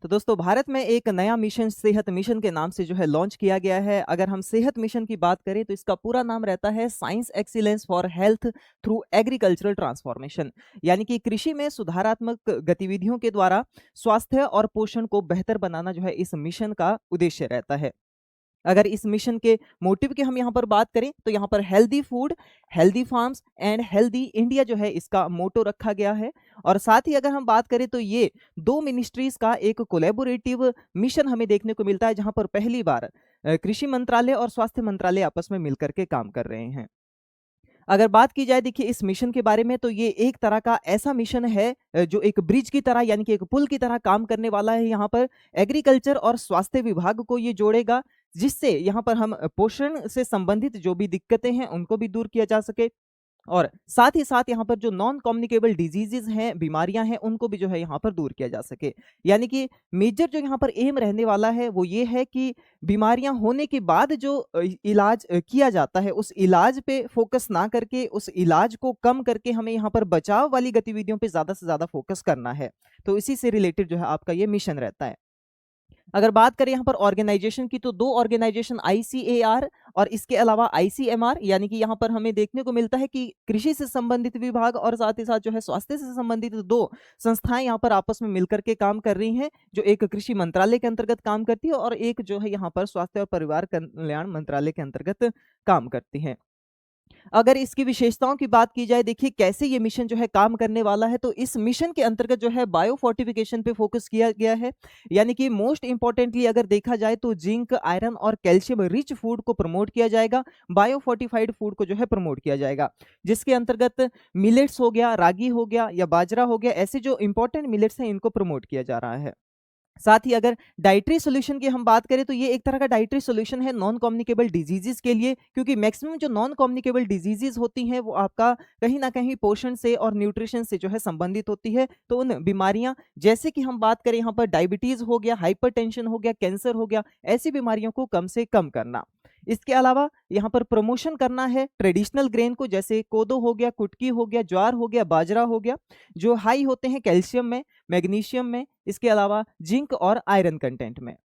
तो दोस्तों भारत में एक नया मिशन सेहत मिशन के नाम से जो है लॉन्च किया गया है। अगर हम सेहत मिशन की बात करें तो इसका पूरा नाम रहता है science excellence for health through agricultural transformation. यानी कि कृषि में सुधारात्मक गतिविधियों के द्वारा स्वास्थ्य और पोषण को बेहतर बनाना जो है इस मिशन का उद्देश्य रहता है। अगर इस मिशन के मोटिव की हम यहाँ पर बात करें तो यहाँ पर healthy food, healthy farms and healthy India जो है इसका मोटो रखा गया है। और साथ ही अगर हम बात करें तो ये दो मिनिस्ट्रीज का एक कोलैबोरेटिव मिशन हमें देखने को मिलता है, जहाँ पर पहली बार कृषि मंत्रालय और स्वास्थ्य मंत्रालय आपस में मिलकर के काम कर रहे हैं। अगर बात की जाए देखिए इस मिशन के बारे में, तो ये एक तरह का ऐसा मिशन है जो एक ब्रिज की तरह यानी कि एक पुल की तरह काम करने वाला है। यहाँ पर एग्रीकल्चर और स्वास्थ्य विभाग को ये जोड़ेगा, जिससे यहाँ पर हम पोषण से संबंधित जो भी दिक्कतें हैं उनको भी दूर किया जा सके। और साथ ही साथ यहाँ पर जो नॉन कम्युनिकेबल डिजीजेज हैं, बीमारियां हैं, उनको भी जो है यहाँ पर दूर किया जा सके। यानी कि मेजर जो यहाँ पर एम रहने वाला है वो ये है कि बीमारियां होने के बाद जो इलाज किया जाता है, उस इलाज पे फोकस ना करके उस इलाज को कम करके हमें यहाँ पर बचाव वाली गतिविधियों पे ज्यादा से ज्यादा फोकस करना है। तो इसी से रिलेटेड जो है आपका ये मिशन रहता है। अगर बात करें यहाँ पर ऑर्गेनाइजेशन की, तो दो ऑर्गेनाइजेशन आईसीएआर और इसके अलावा आईसीएमआर, यानी कि यहाँ पर हमें देखने को मिलता है कि कृषि से संबंधित विभाग और साथ ही साथ जो है स्वास्थ्य से संबंधित दो संस्थाएं यहाँ पर आपस में मिलकर के काम कर रही हैं, जो एक कृषि मंत्रालय के अंतर्गत काम करती है और एक जो है यहाँ पर स्वास्थ्य और परिवार कल्याण मंत्रालय के अंतर्गत काम करती है। अगर इसकी विशेषताओं की बात की जाए, देखिए कैसे ये मिशन जो है काम करने वाला है, तो इस मिशन के अंतर्गत जो है बायो फोर्टिफिकेशन पे फोकस किया गया है। यानी कि मोस्ट इंपॉर्टेंटली अगर देखा जाए तो जिंक, आयरन और कैल्शियम रिच फूड को प्रमोट किया जाएगा, बायो फोर्टिफाइड फूड को जो है प्रमोट किया जाएगा, जिसके अंतर्गत मिलेट्स हो गया, रागी हो गया या बाजरा हो गया, ऐसे जो इंपॉर्टेंट मिलेट्स हैं इनको प्रमोट किया जा रहा है। साथ ही अगर डाइटरी सॉल्यूशन की हम बात करें तो ये एक तरह का डाइटरी सॉल्यूशन है नॉन कम्युनिकेबल डिजीजेस के लिए, क्योंकि मैक्सिमम जो नॉन कम्युनिकेबल डिजीजेस होती हैं वो आपका कहीं ना कहीं पोषण से और न्यूट्रिशन से जो है संबंधित होती है। तो उन बीमारियां जैसे कि हम बात करें यहाँ पर डायबिटीज हो गया, हाइपरटेंशन हो गया, कैंसर हो गया, ऐसी बीमारियों को कम से कम करना। इसके अलावा यहाँ पर प्रमोशन करना है ट्रेडिशनल ग्रेन को, जैसे कोदो हो गया, कुटकी हो गया, ज्वार हो गया, बाजरा हो गया, जो हाई होते हैं कैल्शियम में, मैग्नीशियम में, इसके अलावा जिंक और आयरन कंटेंट में।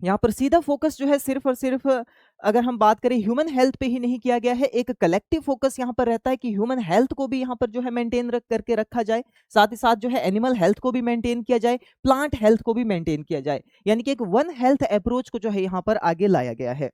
यहाँ पर सीधा फोकस जो है सिर्फ और सिर्फ अगर हम बात करें ह्यूमन हेल्थ पे ही नहीं किया गया है, एक कलेक्टिव फोकस यहाँ पर रहता है कि ह्यूमन हेल्थ को भी यहाँ पर जो है मेंटेन करके रखा जाए, साथ ही साथ जो है एनिमल हेल्थ को भी मेंटेन किया जाए, प्लांट हेल्थ को भी मेंटेन किया जाए। यानी कि एक वन हेल्थ अप्रोच को जो है यहाँ पर आगे लाया गया है।